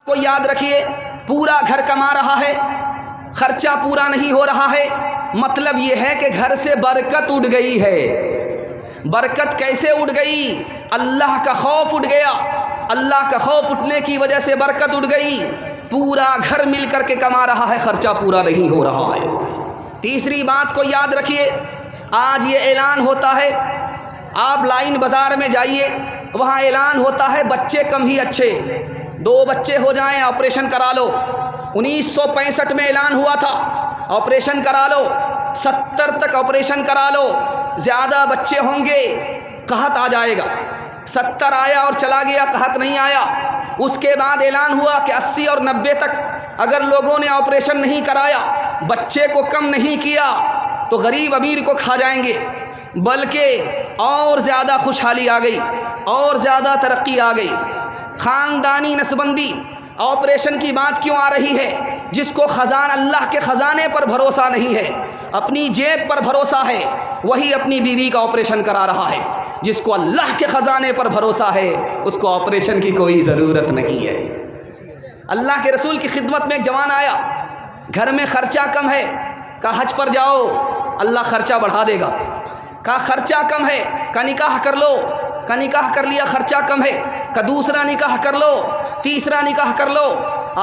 کو یاد رکھیے، پورا گھر کما رہا ہے، خرچہ پورا نہیں ہو رہا ہے، مطلب یہ ہے کہ گھر سے برکت اٹھ گئی ہے۔ برکت کیسے اٹھ گئی؟ اللہ کا خوف اٹھ گیا، اللہ کا خوف اٹھنے کی وجہ سے برکت اٹھ گئی۔ پورا گھر مل کر کے کما رہا ہے، خرچہ پورا نہیں ہو رہا ہے۔ تیسری بات کو یاد رکھیے، آج یہ اعلان ہوتا ہے، آپ لائن بازار میں جائیے، وہاں اعلان ہوتا ہے بچے کم ہی اچھے، 2 بچے ہو جائیں آپریشن کرا لو۔ 1965 میں اعلان ہوا تھا آپریشن کرا لو، 70 تک آپریشن کرا لو، زیادہ بچے ہوں گے قحط آ جائے گا۔ 70 آیا اور چلا گیا، قحط نہیں آیا۔ اس کے بعد اعلان ہوا کہ 80 اور 90 تک اگر لوگوں نے آپریشن نہیں کرایا، بچے کو کم نہیں کیا، تو غریب امیر کو کھا جائیں گے، بلکہ اور زیادہ خوشحالی آ گئی، اور زیادہ ترقی آ گئی۔ خاندانی نسبندی آپریشن کی بات کیوں آ رہی ہے؟ جس کو اللہ کے خزانے پر بھروسہ نہیں ہے، اپنی جیب پر بھروسہ ہے، وہی اپنی بیوی کا آپریشن کرا رہا ہے۔ جس کو اللہ کے خزانے پر بھروسہ ہے، اس کو آپریشن کی کوئی ضرورت نہیں ہے۔ اللہ کے رسول کی خدمت میں ایک جوان آیا، گھر میں خرچہ کم ہے، کہا حج پر جاؤ اللہ خرچہ بڑھا دے گا۔ کہا خرچہ کم ہے، کہا نکاح کر لو، کہا نکاح کر لیا، خرچہ کم ہے، کہا دوسرا نکاح کر لو، تیسرا نکاح کر لو۔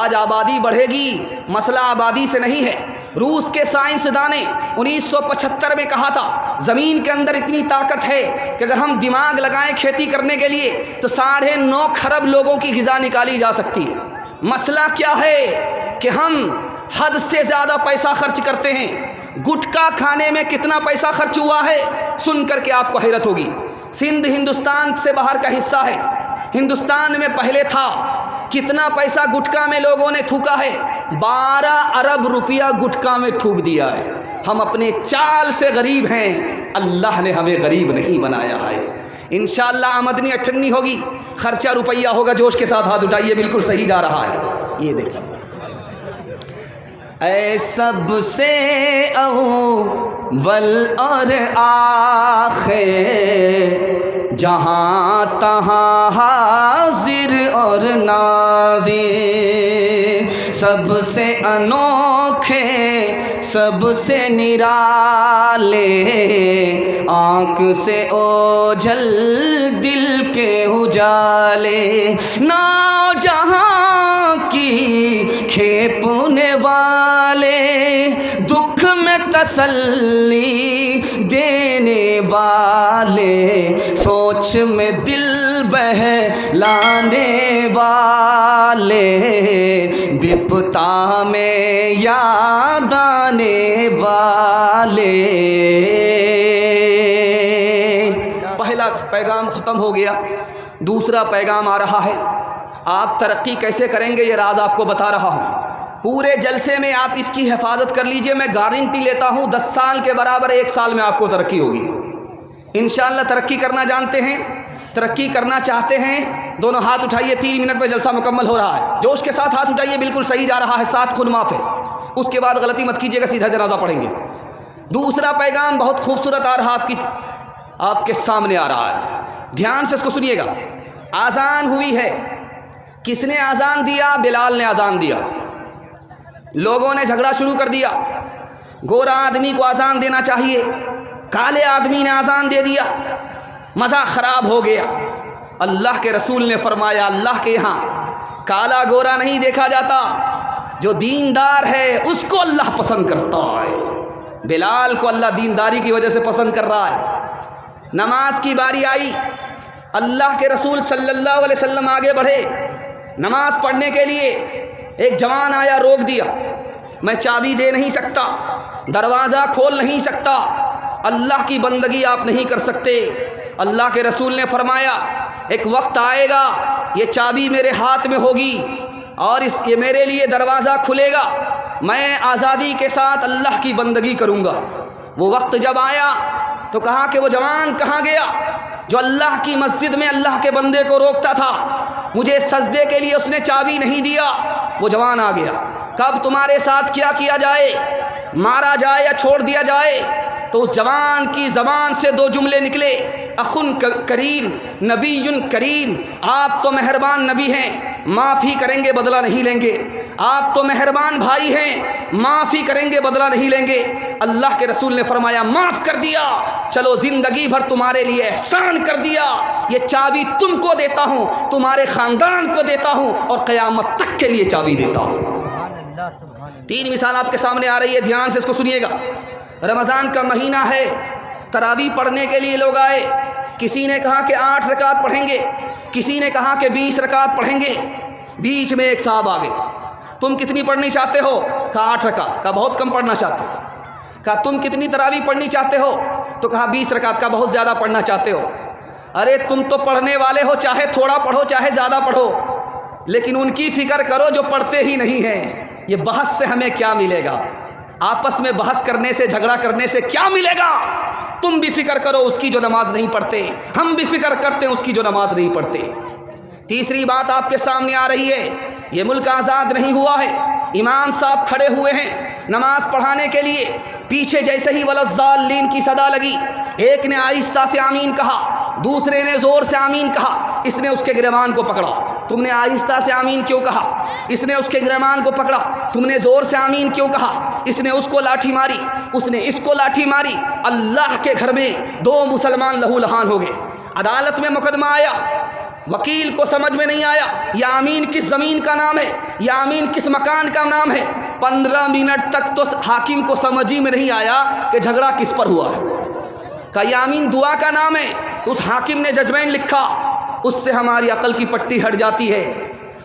آج آبادی بڑھے گی، مسئلہ آبادی سے نہیں ہے۔ روس کے سائنسداں نے 1975 میں کہا تھا زمین کے اندر اتنی طاقت ہے کہ اگر ہم دماغ لگائیں کھیتی کرنے کے لیے تو 9.5 خرب لوگوں کی غذا نکالی جا سکتی ہے۔ مسئلہ کیا ہے کہ ہم حد سے زیادہ پیسہ خرچ کرتے ہیں۔ گٹکا کھانے میں کتنا پیسہ خرچ ہوا ہے، سن کر کے آپ کو حیرت ہوگی۔ سندھ ہندوستان سے باہر کا حصہ ہے، ہندوستان میں پہلے تھا۔ کتنا پیسہ گٹکا میں لوگوں نے تھوکا ہے؟ 12 ارب روپیہ گٹکا میں تھوک دیا ہے۔ ہم اپنے چال سے غریب ہیں، اللہ نے ہمیں غریب نہیں بنایا ہے۔ انشاءاللہ آمدنی 98 ہوگی، خرچہ روپیہ ہوگا۔ جوش کے ساتھ ہاتھ اٹھائیے، بالکل صحیح جا رہا ہے۔ یہ دیکھیں، اے سب سے اول اور آخر، جہاں تہاں حاضر اور ناظر، سب سے انوکھے سب سے نرالے، آنکھ سے اوجھل دل کے اجالے، نا جہاں کی کھیپنے والے، دکھ میں تسلی دینے والے، سوچ میں دل بہلانے والے، بپتا میں یاد آنے والے۔ پہلا پیغام ختم ہو گیا، دوسرا پیغام آ رہا ہے۔ آپ ترقی کیسے کریں گے یہ راز آپ کو بتا رہا ہوں۔ پورے جلسے میں آپ اس کی حفاظت کر لیجئے، میں گارنٹی لیتا ہوں 10 سال کے برابر 1 سال میں آپ کو ترقی ہوگی انشاءاللہ۔ ترقی کرنا جانتے ہیں، ترقی کرنا چاہتے ہیں، دونوں ہاتھ اٹھائیے۔ 3 منٹ میں جلسہ مکمل ہو رہا ہے، جوش کے ساتھ ہاتھ اٹھائیے، بالکل صحیح جا رہا ہے۔ 7 خود معاف ہے، اس کے بعد غلطی مت کیجیے گا، سیدھا جنازہ پڑھیں گے۔ دوسرا پیغام بہت خوبصورت آ رہا، آپ کے سامنے آ رہا ہے، دھیان سے اس کو سنیے گا۔ آذان ہوئی ہے، کس نے آذان دیا؟ بلال نے آذان دیا۔ لوگوں نے جھگڑا شروع کر دیا، گورا آدمی کو آذان دینا چاہیے، کالے آدمی نے آذان دے دیا، مزہ خراب ہو گیا۔ اللہ کے رسول نے فرمایا اللہ کے یہاں کالا گورا نہیں دیکھا جاتا، جو دیندار ہے اس کو اللہ پسند کرتا ہے۔ بلال کو اللہ دینداری کی وجہ سے پسند کر رہا ہے۔ نماز کی باری آئی، اللہ کے رسول صلی اللہ علیہ وسلم آگے بڑھے نماز پڑھنے کے لیے۔ ایک جوان آیا، روک دیا، میں چابی دے نہیں سکتا، دروازہ کھول نہیں سکتا، اللہ کی بندگی آپ نہیں کر سکتے۔ اللہ کے رسول نے فرمایا ایک وقت آئے گا یہ چابی میرے ہاتھ میں ہوگی اور یہ میرے لیے دروازہ کھلے گا، میں آزادی کے ساتھ اللہ کی بندگی کروں گا۔ وہ وقت جب آیا تو کہا کہ وہ جوان کہاں گیا جو اللہ کی مسجد میں اللہ کے بندے کو روکتا تھا؟ مجھے سجدے کے لیے اس نے چابی نہیں دیا۔ وہ جوان آ گیا، کب تمہارے ساتھ کیا کیا جائے، مارا جائے یا چھوڑ دیا جائے؟ تو اس جوان کی زبان سے 2 جملے نکلے، اخن کریم نبی کریم، آپ تو مہربان نبی ہیں، معافی کریں گے بدلہ نہیں لیں گے. آپ تو مہربان بھائی ہیں, معافی کریں گے بدلہ نہیں لیں گے. اللہ کے رسول نے فرمایا معاف کر دیا, چلو زندگی بھر تمہارے لیے احسان کر دیا, یہ چابی تم کو دیتا ہوں, تمہارے خاندان کو دیتا ہوں, اور قیامت تک کے لیے چابی دیتا ہوں. 3 مثال آپ کے سامنے آ رہی ہے, دھیان سے اس کو سنیے گا. رمضان کا مہینہ ہے, تراویح پڑھنے کے لیے لوگ آئے. کسی نے کہا کہ 8 رکعت پڑھیں گے, کسی نے کہا کہ 20 رکعت پڑھیں گے. بیچ میں ایک صاحب آ گئے, تم کتنی پڑھنی چاہتے ہو؟ کہا 8 رکعت. کہا بہت کم پڑھنا چاہتے ہو. کہا تم کتنی تراویح پڑھنی چاہتے ہو؟ تو کہا 20 رکعت. کا بہت زیادہ پڑھنا چاہتے ہو. ارے تم تو پڑھنے والے ہو, چاہے تھوڑا پڑھو چاہے زیادہ پڑھو, لیکن ان کی فکر کرو جو پڑھتے ہی نہیں ہیں. یہ بحث سے ہمیں کیا ملے گا؟ آپس میں بحث کرنے سے, جھگڑا کرنے سے کیا ملے گا؟ تم بھی فکر کرو اس کی جو نماز نہیں پڑھتے, ہم بھی فکر کرتے ہیں اس کی جو نماز نہیں پڑھتے. تیسری بات آپ کے سامنے آ رہی ہے, یہ ملک آزاد نہیں ہوا ہے. امام صاحب کھڑے ہوئے ہیں نماز پڑھانے کے لیے, پیچھے جیسے ہی ولضالین کی صدا لگی, ایک نے آہستہ سے آمین کہا, دوسرے نے زور سے آمین کہا. اس نے اس کے گریبان کو پکڑا, تم نے آہستہ سے آمین کیوں کہا؟ اس نے اس کے گریبان کو پکڑا, تم نے زور سے آمین کیوں کہا؟ اس نے اس کو لاٹھی ماری, اس نے اس کو لاٹھی ماری. اللہ کے گھر میں 2 مسلمان لہو لہان ہو گئے. عدالت میں مقدمہ آیا, وکیل کو سمجھ میں نہیں آیا یہ آمین کس زمین کا نام ہے, یہ آمین کس مکان کا نام ہے. 15 منٹ تک تو حاکم کو سمجھ ہی میں نہیں آیا کہ جھگڑا کس پر ہوا ہے. کہ یہ آمین دعا کا نام ہے. اس حاکم نے ججمنٹ لکھا, اس سے ہماری عقل کی پٹی ہٹ جاتی ہے,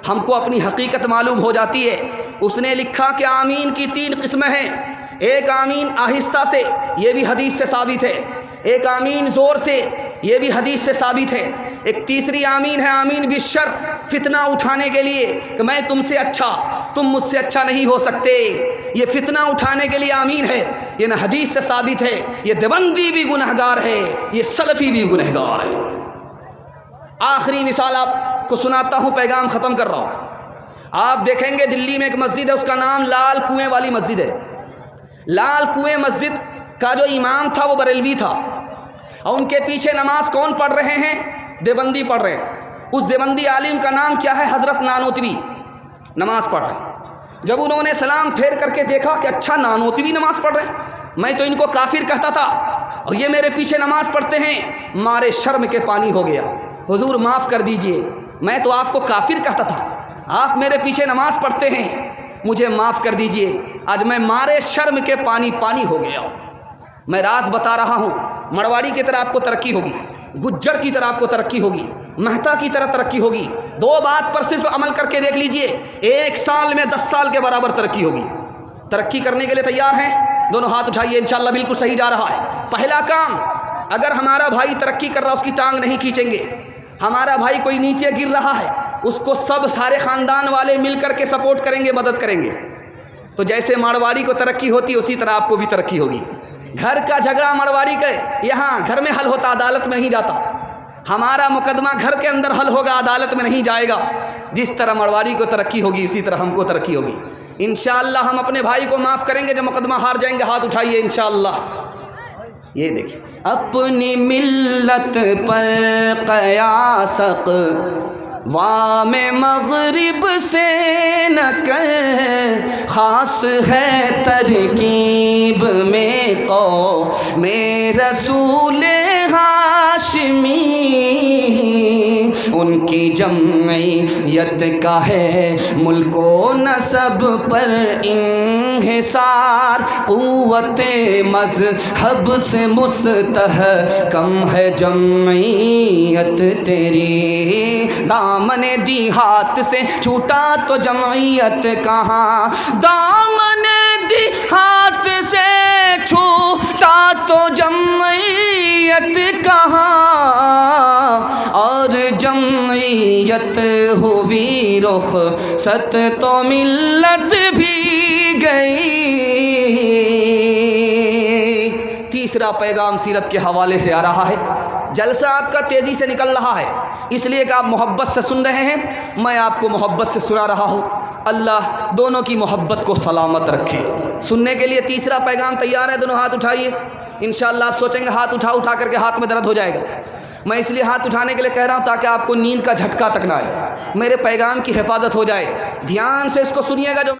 ہم کو اپنی حقیقت معلوم ہو جاتی ہے. اس نے لکھا کہ آمین کی 3 قسمیں ہیں. ایک آمین آہستہ سے, یہ بھی حدیث سے ثابت ہے. ایک آمین زور سے, یہ بھی حدیث سے ثابت ہے. ایک تیسری آمین ہے آمین بالشر, فتنہ اٹھانے کے لیے کہ میں تم سے اچھا, تم مجھ سے اچھا نہیں ہو سکتے. یہ فتنہ اٹھانے کے لیے آمین ہے, یہ نہ حدیث سے ثابت ہے. یہ دیوبندی بھی گنہگار ہے, یہ سلفی بھی گنہگار ہے. آخری مثال آپ کو سناتا ہوں, پیغام ختم کر رہا ہوں. آپ دیکھیں گے دلی میں ایک مسجد ہے, اس کا نام لال کنویں والی مسجد ہے. لال کنویں مسجد کا جو امام تھا وہ بریلوی تھا, اور ان کے پیچھے نماز کون پڑھ رہے ہیں؟ دیوبندی پڑھ رہے ہیں. اس دیوبندی عالم کا نام کیا ہے؟ حضرت نانوتوی نماز پڑھ رہے ہیں. جب انہوں نے سلام پھیر کر کے دیکھا کہ اچھا نانوتوی نماز پڑھ رہے ہیں, میں تو ان کو کافر کہتا تھا اور یہ میرے پیچھے نماز پڑھتے ہیں, مارے شرم کے پانی ہو گیا. حضور معاف کر دیجئے, میں تو آپ کو کافر کہتا تھا, آپ میرے پیچھے نماز پڑھتے ہیں, مجھے معاف کر دیجئے. آج میں مارے شرم کے پانی ہو گیا. میں راز بتا رہا ہوں, مرواڑی کی طرح آپ کو ترقی ہوگی, گجر کی طرح آپ کو ترقی ہوگی, مہتا کی طرح ترقی ہوگی. 2 بات پر صرف عمل کر کے دیکھ لیجئے, 1 سال میں 10 سال کے برابر ترقی ہوگی. ترقی کرنے کے لیے تیار ہیں؟ دونوں ہاتھ اٹھائیے, انشاءاللہ بالکل صحیح جا رہا ہے. پہلا کام, اگر ہمارا بھائی ترقی کر رہا ہے اس کی ٹانگ نہیں کھینچیں گے. ہمارا بھائی کوئی نیچے گر رہا ہے, اس کو سارے خاندان والے مل کر کے سپورٹ کریں گے, مدد کریں گے. تو جیسے مارواڑی کو ترقی ہوتی ہے اسی طرح آپ کو بھی ترقی ہوگی. گھر کا جھگڑا مارواڑی کا یہاں گھر میں حل ہوتا, عدالت میں نہیں جاتا. ہمارا مقدمہ گھر کے اندر حل ہوگا, عدالت میں نہیں جائے گا. جس طرح مارواڑی کو ترقی ہوگی اسی طرح ہم کو ترقی ہوگی. انشاءاللہ ہم اپنے بھائی کو معاف کریں گے. جب مقدمہ ہار جائیں گے ہاتھ اٹھائیے انشاءاللہ. یہ دیکھیں, اپنی ملت پر قیاسق وام مغرب سے نہ کر, خاص ہے ترکیب میں قوم رسول ہاشمی. ان کی جمعیت کا ہے ملک و نسب پر انحصار, قوت مذہب سے مستحکم ہے جمعیت تیری. دامن دی ہاتھ سے چھوٹا تو جمعیت کہاں, دامن دی ہاتھ سے چھوٹا تو جمعیت کہاں, اور جمعیت ہوئی رخصت تو ملت بھی گئی. تیسرا پیغام سیرت کے حوالے سے آ رہا ہے. جلسہ آپ کا تیزی سے نکل رہا ہے اس لیے کہ آپ محبت سے سن رہے ہیں, میں آپ کو محبت سے سنا رہا ہوں. اللہ دونوں کی محبت کو سلامت رکھے. سننے کے لیے تیسرا پیغام تیار ہے؟ دونوں ہاتھ اٹھائیے. انشاءاللہ آپ سوچیں گے ہاتھ اٹھا کر کے ہاتھ میں درد ہو جائے گا. میں اس لیے ہاتھ اٹھانے کے لیے کہہ رہا ہوں تاکہ آپ کو نیند کا جھٹکا تک نہ آئے، میرے پیغام کی حفاظت ہو جائے۔ دھیان سے اس کو سنیے گا جو